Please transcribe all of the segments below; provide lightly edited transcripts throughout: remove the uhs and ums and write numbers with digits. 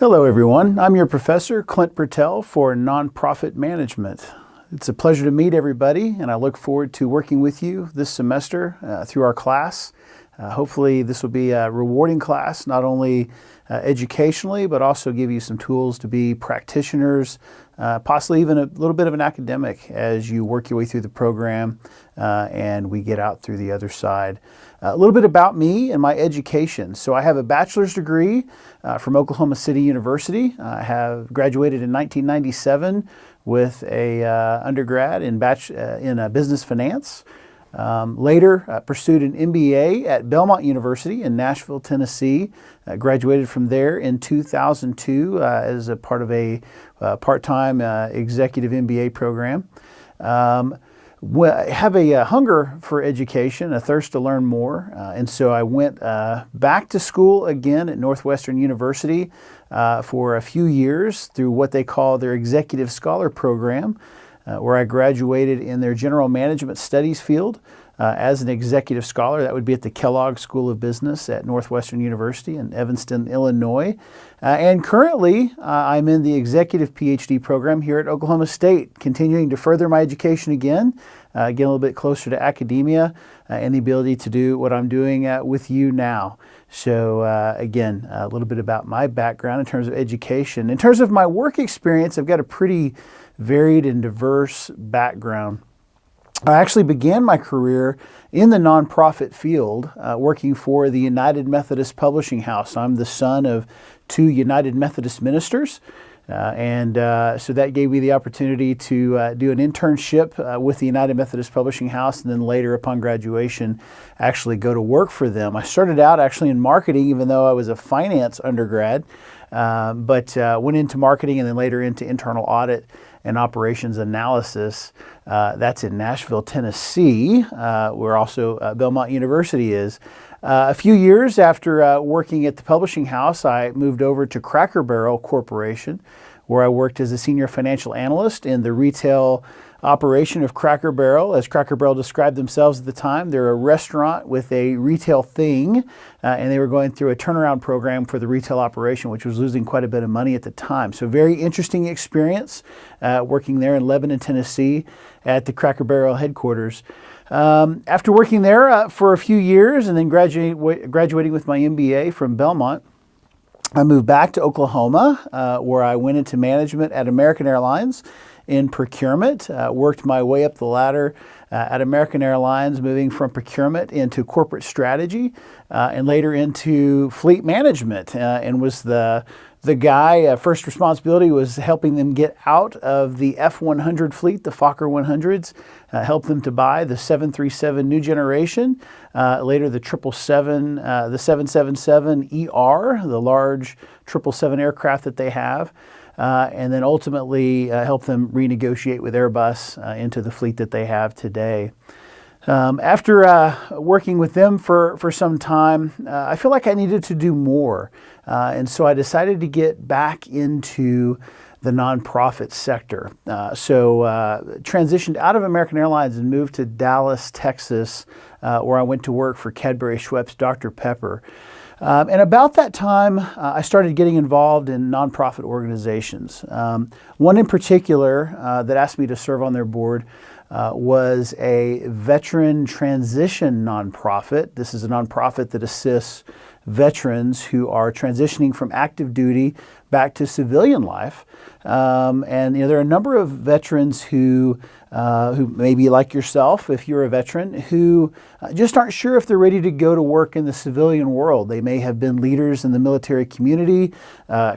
Hello everyone, I'm your professor, Clint Bertel for Nonprofit Management. It's a pleasure to meet everybody, and I look forward to working with you this semester through our class. Hopefully this will be a rewarding class, not only educationally, but also give you some tools to be practitioners, possibly even a little bit of an academic as you work your way through the program and we get out through the other side. A little bit about me and my education. So I have a bachelor's degree from Oklahoma City University. I have graduated in 1997 with a undergrad in business finance. Later pursued an MBA at Belmont University in Nashville, Tennessee. Graduated from there in 2002 as a part of a part-time executive MBA program. I have a hunger for education, a thirst to learn more, and so I went back to school again at Northwestern University for a few years through what they call their Executive Scholar Program, where I graduated in their General Management Studies field as an executive scholar. That would be at the Kellogg School of Business at Northwestern University in Evanston, Illinois. And currently, I'm in the Executive PhD program here at Oklahoma State, continuing to further my education again, get a little bit closer to academia and the ability to do what I'm doing with you now. So again, a little bit about my background in terms of education. In terms of my work experience, I've got a pretty varied and diverse background. I actually began my career in the nonprofit field, working for the United Methodist Publishing House. I'm the son of two United Methodist ministers, so that gave me the opportunity to do an internship with the United Methodist Publishing House, and then later, upon graduation, actually go to work for them. I started out actually in marketing, even though I was a finance undergrad, but went into marketing and then later into internal audit and operations analysis. That's in Nashville, Tennessee, where also Belmont University is. A few years after working at the publishing house, I moved over to Cracker Barrel Corporation, where I worked as a senior financial analyst in the retail operation of Cracker Barrel. As Cracker Barrel described themselves at the time, they're a restaurant with a retail thing, and they were going through a turnaround program for the retail operation, which was losing quite a bit of money at the time. So very interesting experience working there in Lebanon, Tennessee at the Cracker Barrel headquarters. After working there for a few years and then graduating with my MBA from Belmont, I moved back to Oklahoma, where I went into management at American Airlines in procurement, worked my way up the ladder at American Airlines, moving from procurement into corporate strategy and later into fleet management, and was the guy. First responsibility was helping them get out of the F-100 fleet, the Fokker 100s, help them to buy the 737 new generation, later the 777, the 777ER, the large 777 aircraft that they have. And then ultimately help them renegotiate with Airbus into the fleet that they have today. After working with them for some time, I feel like I needed to do more. And so I decided to get back into the nonprofit sector. So transitioned out of American Airlines and moved to Dallas, Texas, where I went to work for Cadbury Schweppes Dr. Pepper. And about that time, I started getting involved in nonprofit organizations. One in particular that asked me to serve on their board was a veteran transition nonprofit. This is a nonprofit that assists veterans who are transitioning from active duty back to civilian life. And there are a number of veterans who may be like yourself, if you're a veteran, who just aren't sure if they're ready to go to work in the civilian world. They may have been leaders in the military community,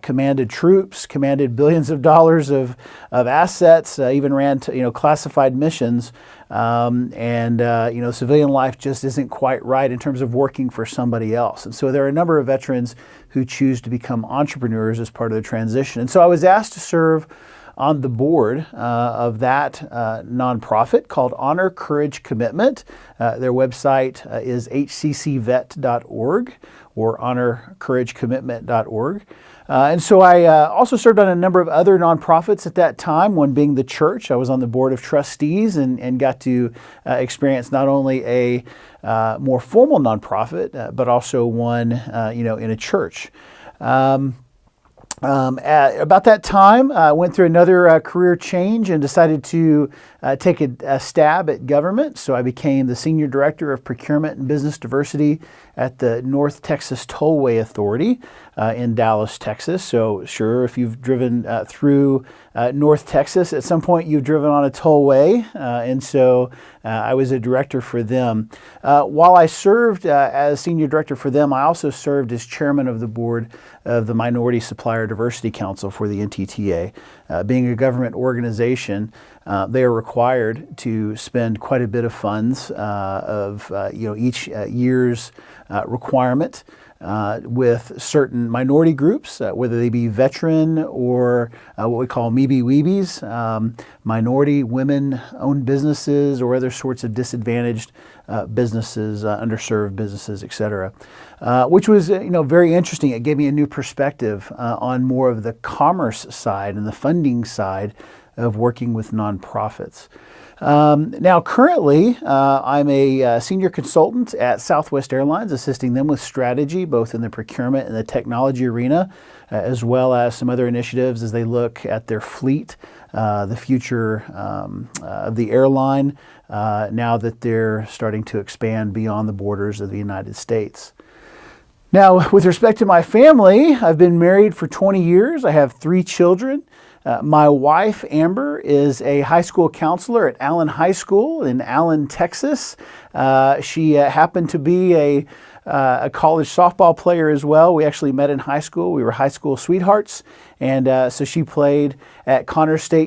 commanded troops, commanded billions of dollars of assets, even ran classified missions. Civilian life just isn't quite right in terms of working for somebody else. And so there are a number of veterans who choose to become entrepreneurs as part of the transition. And so I was asked to serve on the board of that nonprofit called Honor, Courage, Commitment. Their website is hccvet.org or honorcouragecommitment.org. And so I also served on a number of other nonprofits at that time, one being the church. I was on the board of trustees and got to experience not only a more formal nonprofit, but also one in a church. About that time, I went through another career change and decided to take a stab at government. So I became the Senior Director of Procurement and Business Diversity at the North Texas Tollway Authority in Dallas, Texas. So sure, if you've driven through North Texas, at some point you've driven on a tollway. And so I was a director for them. While I served as Senior Director for them, I also served as Chairman of the Board of the Minority Supplier Diversity Council for the NTTA. Being a government organization, they are required to spend quite a bit of funds of each year's requirement with certain minority groups, whether they be veteran or what we call MeBe-Weebies, minority women-owned businesses, or other sorts of disadvantaged businesses, underserved businesses, etc. Which was very interesting. It gave me a new perspective on more of the commerce side and the funding side of working with nonprofits. Now, currently, I'm a senior consultant at Southwest Airlines, assisting them with strategy, both in the procurement and the technology arena, as well as some other initiatives as they look at their fleet, the future of the airline, now that they're starting to expand beyond the borders of the United States. Now, with respect to my family, I've been married for 20 years. I have 3 children. My wife, Amber, is a high school counselor at Allen High School in Allen, Texas. She happened to be a college softball player as well. We actually met in high school. We were high school sweethearts. And so she played at Connor State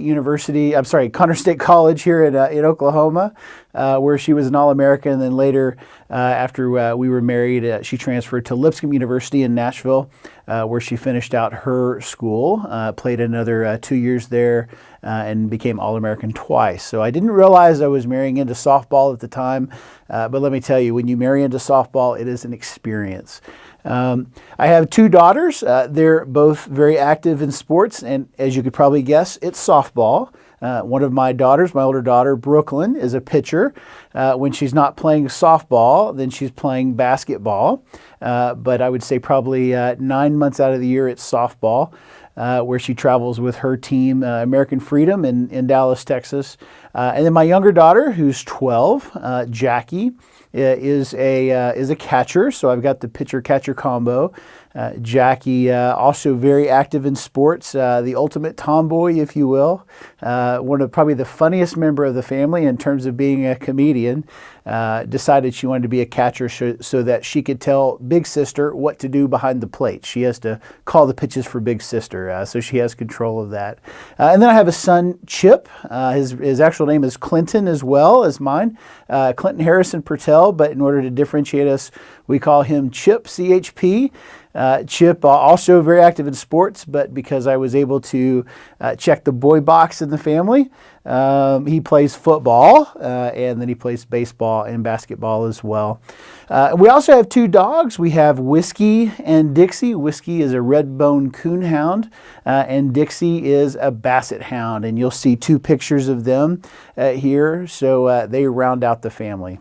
College here in Oklahoma, where she was an All-American. And then later, after we were married, she transferred to Lipscomb University in Nashville, where she finished out her school, played another 2 years there, and became All-American twice. So I didn't realize I was marrying into softball at the time, but let me tell you, when you marry into softball, it is an experience. I have 2 daughters. They're both very active in sports, and as you could probably guess, it's softball. One of my daughters, my older daughter, Brooklyn, is a pitcher. When she's not playing softball, then she's playing basketball. But I would say probably 9 months out of the year, it's softball, where she travels with her team, American Freedom, in Dallas, Texas. And then my younger daughter, who's 12, Jackie, is a catcher. So I've got the pitcher-catcher combo. Jackie, also very active in sports, the ultimate tomboy, if you will. One of probably the funniest member of the family in terms of being a comedian. Decided she wanted to be a catcher so that she could tell Big Sister what to do behind the plate. She has to call the pitches for Big Sister, so she has control of that. And then I have a son, Chip. His actual name is Clinton as well as mine, Clinton Harrison Pertell, but in order to differentiate us, we call him Chip, CHP. Chip, also very active in sports, but because I was able to check the boy box in the family, he plays football, and then he plays baseball and basketball as well. We also have 2 dogs. We have Whiskey and Dixie. Whiskey is a red-bone coonhound, and Dixie is a basset hound, and you'll see 2 pictures of them here, so they round out the family.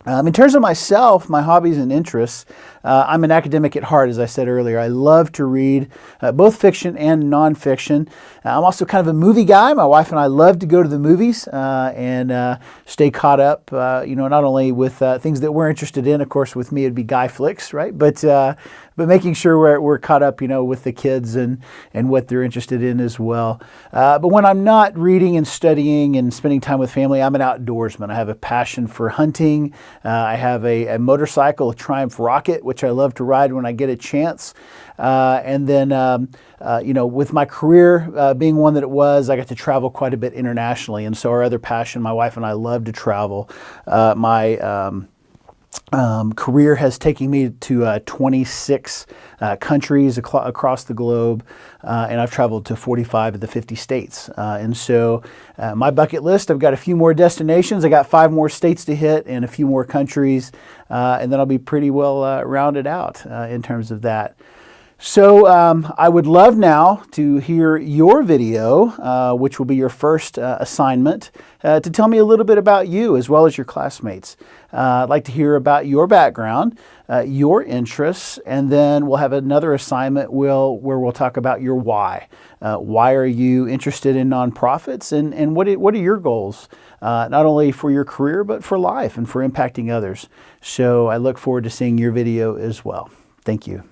In terms of myself, my hobbies and interests, I'm an academic at heart, as I said earlier. I love to read both fiction and nonfiction. I'm also kind of a movie guy. My wife and I love to go to the movies and stay caught up, not only with things that we're interested in. Of course, with me, it'd be guy flicks, right? But making sure we're caught up, with the kids and what they're interested in as well. But when I'm not reading and studying and spending time with family, I'm an outdoorsman. I have a passion for hunting. I have a motorcycle, a Triumph Rocket, which I love to ride when I get a chance. And then, with my career being one that it was, I got to travel quite a bit internationally. And so our other passion, my wife and I love to travel. My career has taken me to 26 countries across the globe, and I've traveled to 45 of the 50 states. And so my bucket list, I've got a few more destinations. I got 5 more states to hit and a few more countries, and then I'll be pretty well rounded out in terms of that. So I would love now to hear your video, which will be your first assignment, to tell me a little bit about you as well as your classmates. I'd like to hear about your background, your interests, and then we'll have another assignment where we'll talk about your why. Why are you interested in nonprofits, and what are your goals, not only for your career, but for life and for impacting others. So I look forward to seeing your video as well. Thank you.